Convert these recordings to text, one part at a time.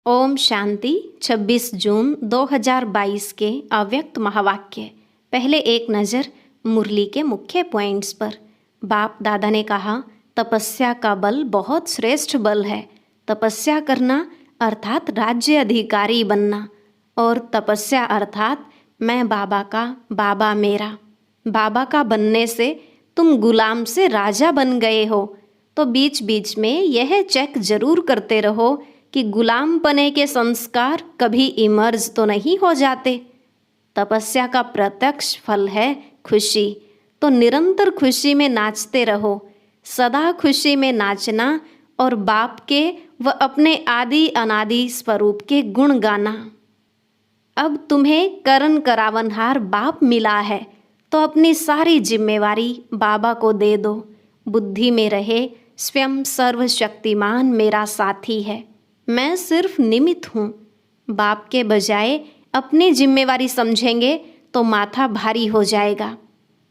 ओम शांति। 26 जून 2022 के अव्यक्त महावाक्य। पहले एक नज़र मुरली के मुख्य पॉइंट्स पर। बाप दादा ने कहा, तपस्या का बल बहुत श्रेष्ठ बल है। तपस्या करना अर्थात राज्य अधिकारी बनना, और तपस्या अर्थात मैं बाबा का, बाबा मेरा। बाबा का बनने से तुम गुलाम से राजा बन गए हो, तो बीच बीच में यह चेक जरूर करते रहो कि गुलाम पने के संस्कार कभी इमर्ज तो नहीं हो जाते। तपस्या का प्रत्यक्ष फल है खुशी, तो निरंतर खुशी में नाचते रहो। सदा खुशी में नाचना और बाप के व अपने आदि अनादि स्वरूप के गुण गाना। अब तुम्हें करण करावनहार बाप मिला है, तो अपनी सारी जिम्मेवारी बाबा को दे दो। बुद्धि में रहे स्वयं सर्वशक्तिमान मेरा साथी है, मैं सिर्फ निमित्त हूँ। बाप के बजाय अपनी जिम्मेवारी समझेंगे तो माथा भारी हो जाएगा।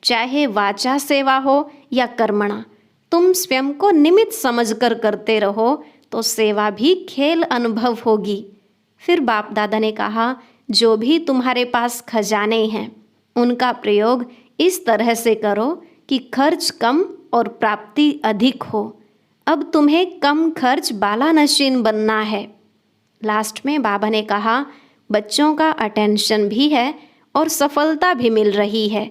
चाहे वाचा सेवा हो या कर्मणा, तुम स्वयं को निमित्त समझकर करते रहो तो सेवा भी खेल अनुभव होगी। फिर बाप दादा ने कहा, जो भी तुम्हारे पास खजाने हैं उनका प्रयोग इस तरह से करो कि खर्च कम और प्राप्ति अधिक हो। अब तुम्हें कम खर्च बाला नशीन बनना है। लास्ट में बाबा ने कहा, बच्चों का अटेंशन भी है और सफलता भी मिल रही है,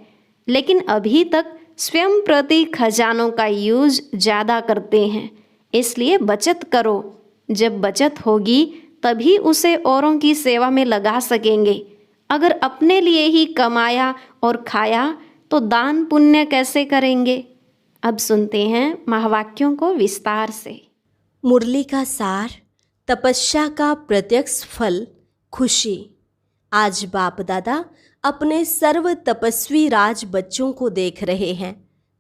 लेकिन अभी तक स्वयं प्रति खजानों का यूज ज़्यादा करते हैं, इसलिए बचत करो। जब बचत होगी तभी उसे औरों की सेवा में लगा सकेंगे। अगर अपने लिए ही कमाया और खाया तो दान पुण्य कैसे करेंगे। अब सुनते हैं महावाक्यों को विस्तार से। मुरली का सार, तपस्या का प्रत्यक्ष फल खुशी। आज बाप दादा अपने सर्व तपस्वी राज बच्चों को देख रहे हैं।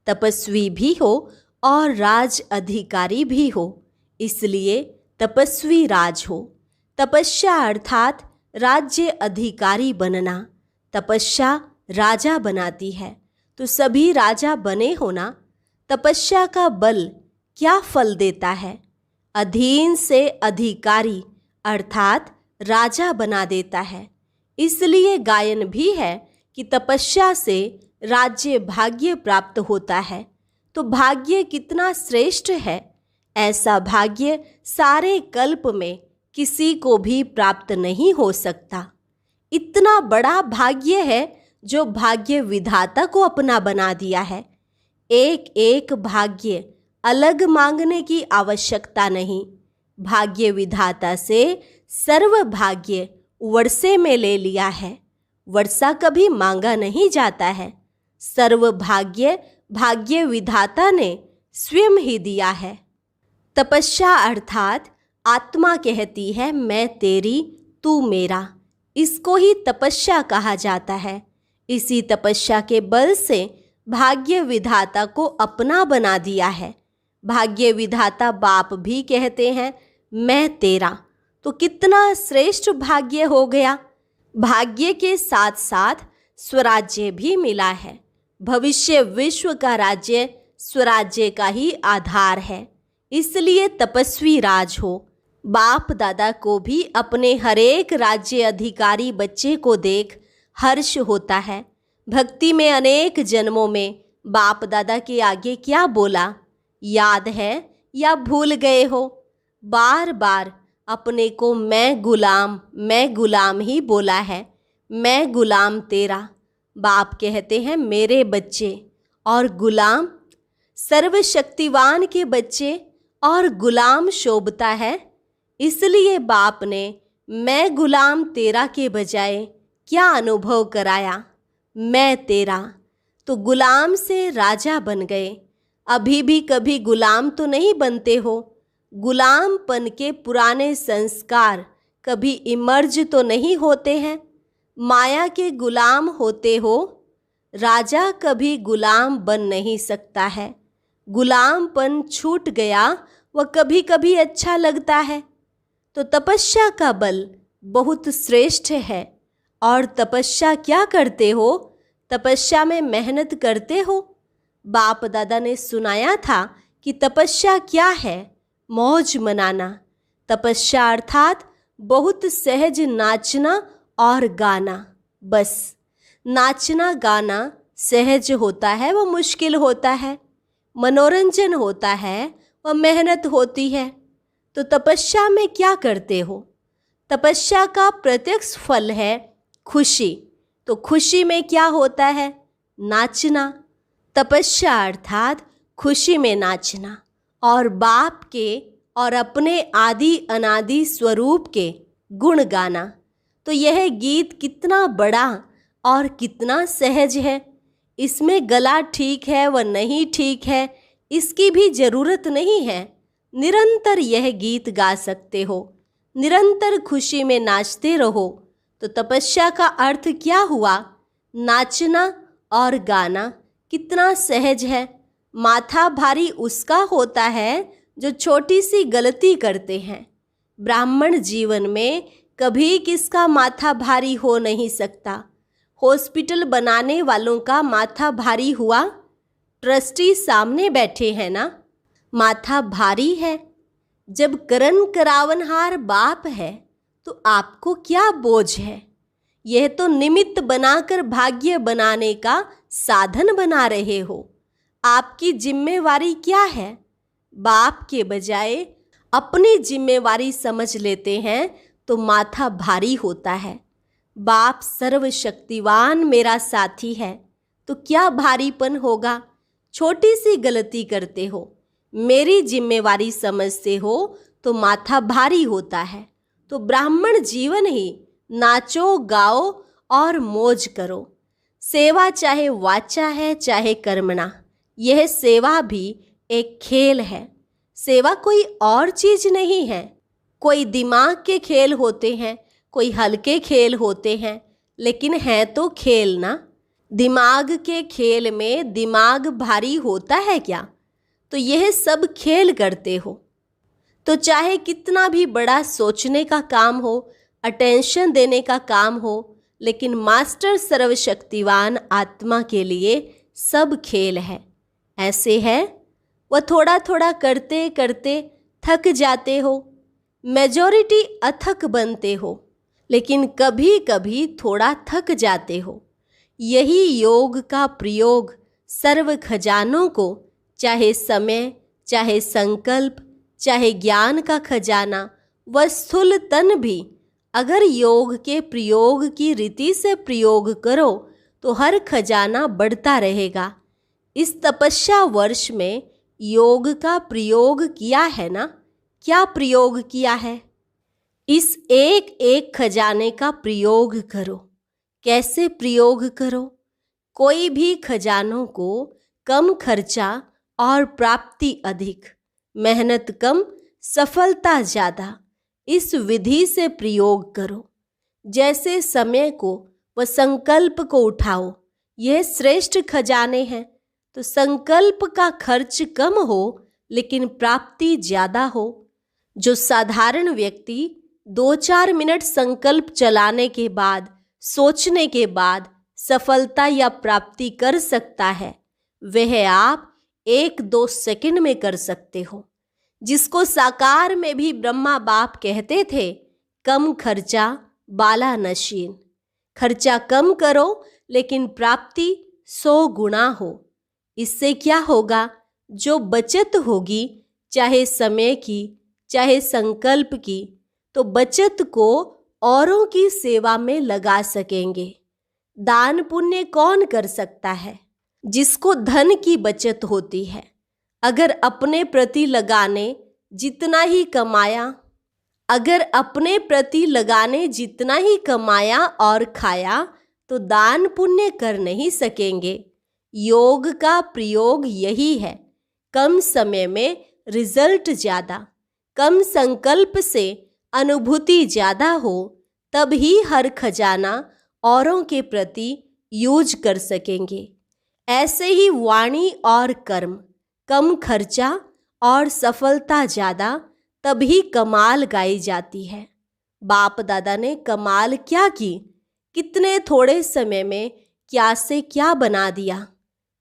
तपस्वी भी हो और राज अधिकारी भी हो, इसलिए तपस्वी राज हो। तपस्या अर्थात राज्य अधिकारी बनना। तपस्या राजा बनाती है, तो सभी राजा बने होना। तपस्या का बल क्या फल देता है? अधीन से अधिकारी अर्थात राजा बना देता है। इसलिए गायन भी है कि तपस्या से राज्य भाग्य प्राप्त होता है। तो भाग्य कितना श्रेष्ठ है, ऐसा भाग्य सारे कल्प में किसी को भी प्राप्त नहीं हो सकता। इतना बड़ा भाग्य है जो भाग्य विधाता को अपना बना दिया है। एक एक भाग्य अलग मांगने की आवश्यकता नहीं। भाग्य विधाता से सर्व भाग्य वर्षे में ले लिया है। वर्षा कभी मांगा नहीं जाता है। सर्व भाग्य भाग्य विधाता ने स्वयं ही दिया है। तपस्या अर्थात आत्मा कहती है, मैं तेरी तू मेरा। इसको ही तपस्या कहा जाता है। इसी तपस्या के बल से भाग्य विधाता को अपना बना दिया है। भाग्य विधाता बाप भी कहते हैं, मैं तेरा। तो कितना श्रेष्ठ भाग्य हो गया। भाग्य के साथ साथ स्वराज्य भी मिला है। भविष्य विश्व का राज्य स्वराज्य का ही आधार है, इसलिए तपस्वी राज हो। बाप दादा को भी अपने हरेक राज्य अधिकारी बच्चे को देख हर्ष होता है। भक्ति में अनेक जन्मों में बाप दादा के आगे क्या बोला, याद है या भूल गए हो? बार बार अपने को मैं गुलाम ही बोला है। मैं गुलाम तेरा। बाप कहते हैं, मेरे बच्चे और गुलाम। सर्वशक्तिवान के बच्चे और गुलाम शोभता है। इसलिए बाप ने मैं गुलाम तेरा के बजाय क्या अनुभव कराया, मैं तेरा। तो गुलाम से राजा बन गए। अभी भी कभी गुलाम तो नहीं बनते हो। गुलामपन के पुराने संस्कार कभी इमर्ज तो नहीं होते हैं। माया के गुलाम होते हो। राजा कभी गुलाम बन नहीं सकता है। गुलामपन छूट गया, वह कभी कभी अच्छा लगता है। तो तपस्या का बल बहुत श्रेष्ठ है। और तपस्या क्या करते हो? तपस्या में मेहनत करते हो। बाप दादा ने सुनाया था कि तपस्या क्या है? मौज मनाना। तपस्या अर्थात बहुत सहज नाचना और गाना। बस नाचना गाना सहज होता है, वो मुश्किल होता है। मनोरंजन होता है, वह मेहनत होती है। तो तपस्या में क्या करते हो? तपस्या का प्रत्यक्ष फल है खुशी। तो खुशी में क्या होता है? नाचना। तपस्या अर्थात खुशी में नाचना और बाप के और अपने आदि अनादि स्वरूप के गुण गाना। तो यह गीत कितना बड़ा और कितना सहज है। इसमें गला ठीक है व नहीं ठीक है, इसकी भी ज़रूरत नहीं है। निरंतर यह गीत गा सकते हो, निरंतर खुशी में नाचते रहो। तो तपस्या का अर्थ क्या हुआ? नाचना और गाना कितना सहज है। माथा भारी उसका होता है जो छोटी सी गलती करते हैं। ब्राह्मण जीवन में कभी किसका माथा भारी हो नहीं सकता। हॉस्पिटल बनाने वालों का माथा भारी हुआ? ट्रस्टी सामने बैठे हैं ना, माथा भारी है। जब करण करावनहार बाप है तो आपको क्या बोझ है? यह तो निमित्त बनाकर भाग्य बनाने का साधन बना रहे हो। आपकी जिम्मेवारी क्या है? बाप के बजाय अपनी जिम्मेवारी समझ लेते हैं तो माथा भारी होता है। बाप सर्वशक्तिवान मेरा साथी है तो क्या भारीपन होगा? छोटी सी गलती करते हो, मेरी जिम्मेवारी समझते हो तो माथा भारी होता है। तो ब्राह्मण जीवन ही नाचो गाओ और मौज करो। सेवा चाहे वाचा है चाहे कर्मणा, यह सेवा भी एक खेल है। सेवा कोई और चीज नहीं है। कोई दिमाग के खेल होते हैं, कोई हल्के खेल होते हैं, लेकिन है तो खेल ना। दिमाग के खेल में दिमाग भारी होता है क्या? तो यह सब खेल करते हो। तो चाहे कितना भी बड़ा सोचने का काम हो, अटेंशन देने का काम हो, लेकिन मास्टर सर्वशक्तिवान आत्मा के लिए सब खेल है। ऐसे है वह थोड़ा थोड़ा करते करते थक जाते हो, मेजॉरिटी अथक बनते हो, लेकिन कभी कभी थोड़ा थक जाते हो। यही योग का प्रयोग सर्व खजानों को, चाहे समय, चाहे संकल्प, चाहे ज्ञान का खजाना व स्थूल तन भी, अगर योग के प्रयोग की रीति से प्रयोग करो तो हर खजाना बढ़ता रहेगा। इस तपस्या वर्ष में योग का प्रयोग किया है ना? क्या प्रयोग किया है? इस एक एक खजाने का प्रयोग करो। कैसे प्रयोग करो? कोई भी खजानों को कम खर्चा और प्राप्ति अधिक, मेहनत कम सफलता ज़्यादा, इस विधि से प्रयोग करो। जैसे समय को व संकल्प को उठाओ, यह श्रेष्ठ खजाने हैं। तो संकल्प का खर्च कम हो लेकिन प्राप्ति ज़्यादा हो। जो साधारण व्यक्ति 2-4 मिनट संकल्प चलाने के बाद, सोचने के बाद सफलता या प्राप्ति कर सकता है, वह आप 1-2 सेकंड में कर सकते हो। जिसको साकार में भी ब्रह्मा बाप कहते थे, कम खर्चा बाला नशीन। खर्चा कम करो लेकिन प्राप्ति 100 गुना हो। इससे क्या होगा? जो बचत होगी, चाहे समय की चाहे संकल्प की, तो बचत को औरों की सेवा में लगा सकेंगे। दान पुण्य कौन कर सकता है? जिसको धन की बचत होती है। अगर अपने प्रति लगाने जितना ही कमाया और खाया तो दान पुण्य कर नहीं सकेंगे। योग का प्रयोग यही है। कम समय में रिजल्ट ज़्यादा, कम संकल्प से अनुभूति ज़्यादा हो, तब ही हर खजाना औरों के प्रति यूज कर सकेंगे। ऐसे ही वाणी और कर्म, कम खर्चा और सफलता ज़्यादा, तभी कमाल गाई जाती है। बाप दादा ने कमाल क्या की? कितने थोड़े समय में क्या से क्या बना दिया।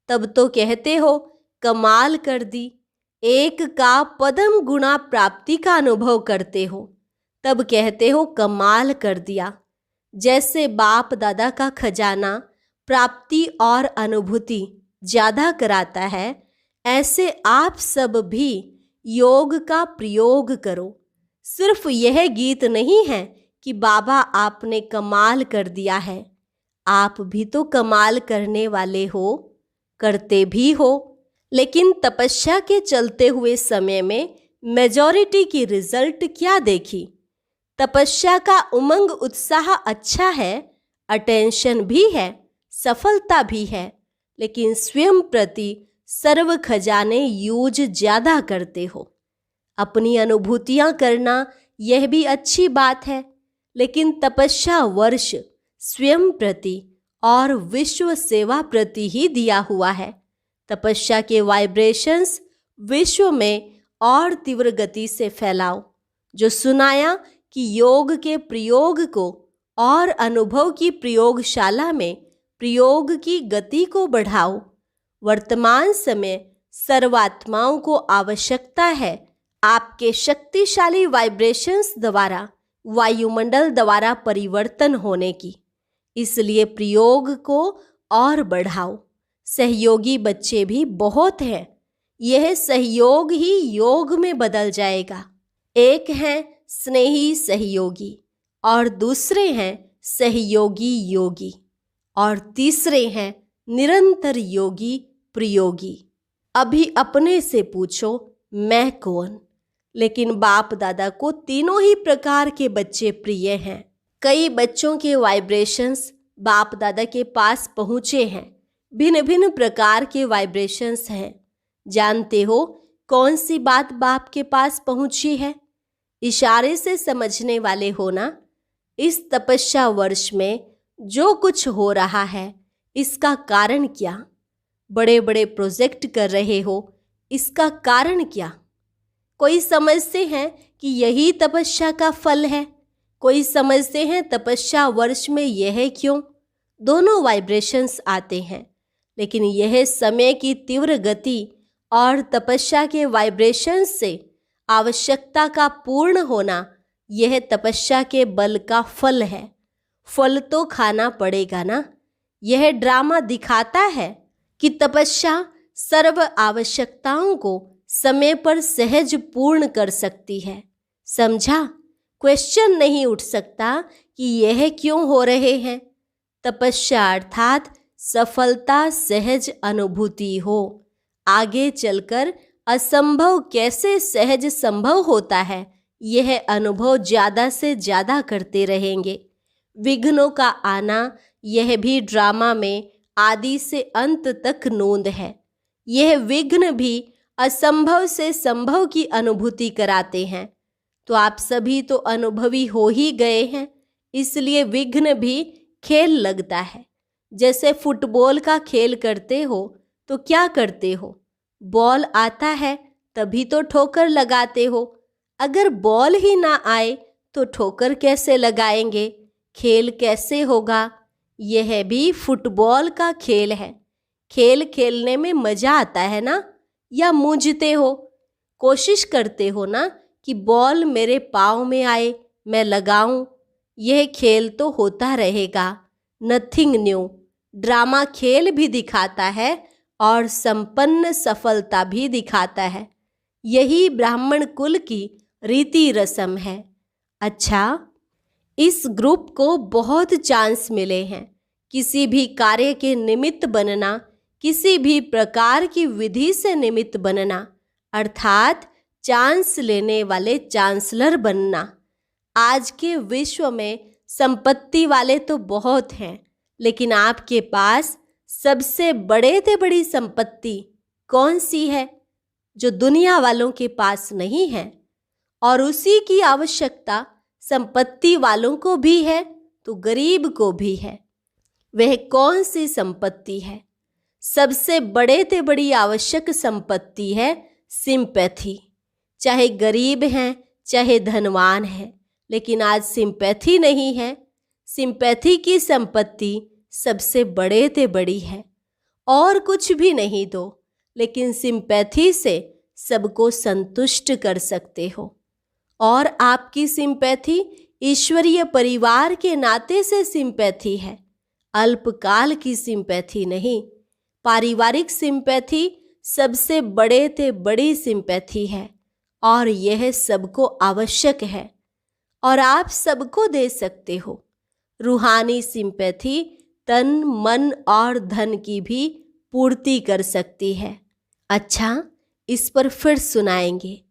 तब तो कहते हो कमाल कर दी। एक का पदम गुना प्राप्ति का अनुभव करते हो। तब कहते हो कमाल कर दिया। जैसे बाप दादा का खजाना प्राप्ति और अनुभूति ज़्यादा कराता है, ऐसे आप सब भी योग का प्रयोग करो। सिर्फ यह गीत नहीं है कि बाबा आपने कमाल कर दिया है, आप भी तो कमाल करने वाले हो, करते भी हो। लेकिन तपस्या के चलते हुए समय में मेजॉरिटी की रिजल्ट क्या देखी? तपस्या का उमंग उत्साह अच्छा है, अटेंशन भी है, सफलता भी है, लेकिन स्वयं प्रति सर्व खजाने यूज ज़्यादा करते हो। अपनी अनुभूतियाँ करना यह भी अच्छी बात है, लेकिन तपस्या वर्ष स्वयं प्रति और विश्व सेवा प्रति ही दिया हुआ है। तपस्या के वाइब्रेशंस विश्व में और तीव्र गति से फैलाओ। जो सुनाया कि योग के प्रयोग को और अनुभव की प्रयोगशाला में प्रयोग की गति को बढ़ाओ। वर्तमान समय सर्वात्माओं को आवश्यकता है आपके शक्तिशाली वाइब्रेशंस द्वारा वायुमंडल द्वारा परिवर्तन होने की, इसलिए प्रयोग को और बढ़ाओ। सहयोगी बच्चे भी बहुत हैं, यह सहयोग ही योग में बदल जाएगा। एक हैं स्नेही सहयोगी और दूसरे हैं सहयोगी योगी और तीसरे हैं निरंतर योगी प्रयोगी। अभी अपने से पूछो मैं कौन? लेकिन बाप दादा को तीनों ही प्रकार के बच्चे प्रिय हैं। कई बच्चों के वाइब्रेशंस बाप दादा के पास पहुँचे हैं, भिन्न भिन्न प्रकार के वाइब्रेशंस हैं। जानते हो कौन सी बात बाप के पास पहुँची है? इशारे से समझने वाले हो ना। इस तपस्या वर्ष में जो कुछ हो रहा है, इसका कारण क्या? बड़े बड़े प्रोजेक्ट कर रहे हो, इसका कारण क्या? कोई समझते हैं कि यही तपस्या का फल है, कोई समझते हैं तपस्या वर्ष में यह क्यों। दोनों वाइब्रेशंस आते हैं, लेकिन यह समय की तीव्र गति और तपस्या के वाइब्रेशंस से आवश्यकता का पूर्ण होना, यह तपस्या के बल का फल है। फल तो खाना पड़ेगा ना। यह ड्रामा दिखाता है कि तपस्या सर्व आवश्यकताओं को समय पर सहज पूर्ण कर सकती है। समझा? क्वेश्चन नहीं उठ सकता कि यह क्यों हो रहे हैं। तपस्या अर्थात सफलता सहज अनुभूति हो। आगे चलकर असंभव कैसे सहज संभव होता है, यह अनुभव ज़्यादा से ज़्यादा करते रहेंगे। विघ्नों का आना यह भी ड्रामा में आदि से अंत तक नोंद है। यह विघ्न भी असंभव से संभव की अनुभूति कराते हैं। तो आप सभी तो अनुभवी हो ही गए हैं, इसलिए विघ्न भी खेल लगता है। जैसे फुटबॉल का खेल करते हो तो क्या करते हो? बॉल आता है तभी तो ठोकर लगाते हो। अगर बॉल ही ना आए तो ठोकर कैसे लगाएंगे? खेल कैसे होगा? यह भी फुटबॉल का खेल है। खेल खेलने में मज़ा आता है ना? या मूंझते हो? कोशिश करते हो ना कि बॉल मेरे पाँव में आए, मैं लगाऊं। यह खेल तो होता रहेगा, नथिंग न्यू। ड्रामा खेल भी दिखाता है और संपन्न सफलता भी दिखाता है। यही ब्राह्मण कुल की रीति रस्म है। अच्छा, इस ग्रुप को बहुत चांस मिले हैं। किसी भी कार्य के निमित्त बनना, किसी भी प्रकार की विधि से निमित्त बनना, अर्थात चांस लेने वाले चांसलर बनना। आज के विश्व में संपत्ति वाले तो बहुत हैं, लेकिन आपके पास सबसे बड़े से बड़ी संपत्ति कौन सी है जो दुनिया वालों के पास नहीं है? और उसी की आवश्यकता संपत्ति वालों को भी है तो गरीब को भी है। वह कौन सी संपत्ति है? सबसे बड़े से बड़ी आवश्यक संपत्ति है सिंपैथी। चाहे गरीब हैं चाहे धनवान हैं, लेकिन आज सिंपैथी नहीं है। सिंपैथी की संपत्ति सबसे बड़े से बड़ी है। और कुछ भी नहीं दो, लेकिन सिंपैथी से सबको संतुष्ट कर सकते हो। और आपकी सिंपैथी ईश्वरीय परिवार के नाते से सिंपैथी है, अल्पकाल की सिंपैथी नहीं। पारिवारिक सिंपैथी सबसे बड़े ते बड़ी सिंपैथी है और यह सबको आवश्यक है और आप सबको दे सकते हो। रूहानी सिंपैथी तन, मन और धन की भी पूर्ति कर सकती है। अच्छा, इस पर फिर सुनाएंगे।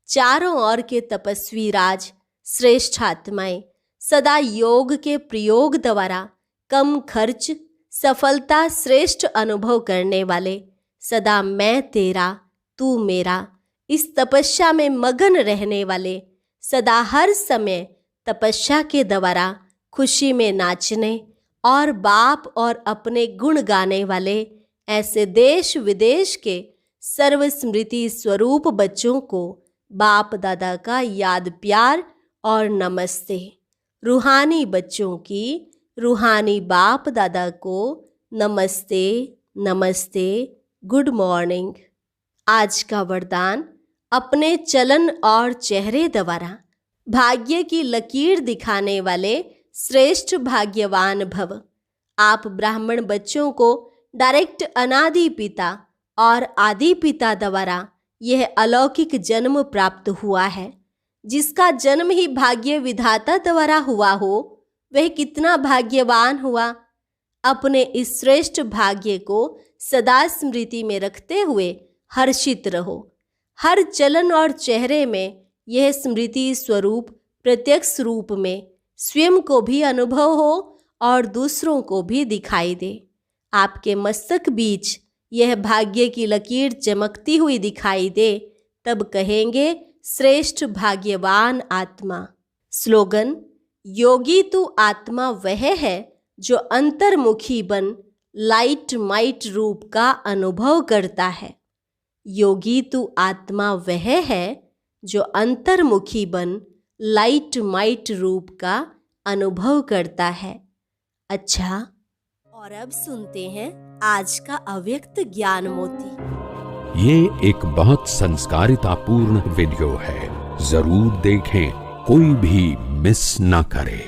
चारों ओर के तपस्वी राज, श्रेष्ठ आत्माएं सदा योग के प्रयोग द्वारा कम खर्च, सफलता, श्रेष्ठ अनुभव करने वाले, सदा मैं तेरा तू मेरा इस तपस्या में मगन रहने वाले, सदा हर समय तपस्या के द्वारा खुशी में नाचने और बाप और अपने गुण गाने वाले ऐसे देश विदेश के सर्वस्मृति स्वरूप बच्चों को बाप दादा का याद प्यार और नमस्ते। रूहानी बच्चों की रूहानी बाप दादा को नमस्ते नमस्ते, गुड मॉर्निंग। आज का वरदान, अपने चलन और चेहरे द्वारा भाग्य की लकीर दिखाने वाले श्रेष्ठ भाग्यवान भव। आप ब्राह्मण बच्चों को डायरेक्ट अनादि पिता और आदि पिता द्वारा यह अलौकिक जन्म प्राप्त हुआ है। जिसका जन्म ही भाग्य विधाता द्वारा हुआ हो, वह कितना भाग्यवान हुआ। अपने इस श्रेष्ठ भाग्य को सदा स्मृति में रखते हुए हर्षित रहो। हर चलन और चेहरे में यह स्मृति स्वरूप प्रत्यक्ष रूप में स्वयं को भी अनुभव हो और दूसरों को भी दिखाई दे। आपके मस्तक बीच यह भाग्य की लकीर चमकती हुई दिखाई दे, तब कहेंगे श्रेष्ठ भाग्यवान आत्मा। स्लोगन, योगी तू आत्मा वह है जो अंतर्मुखी बन लाइट माइट रूप का अनुभव करता है। योगी तू आत्मा वह है जो अंतर्मुखी बन लाइट माइट रूप का अनुभव करता है। अच्छा, और अब सुनते हैं आज का अव्यक्त ज्ञान मोती। ये एक बहुत संस्कारितापूर्ण वीडियो है, जरूर देखें, कोई भी मिस ना करे।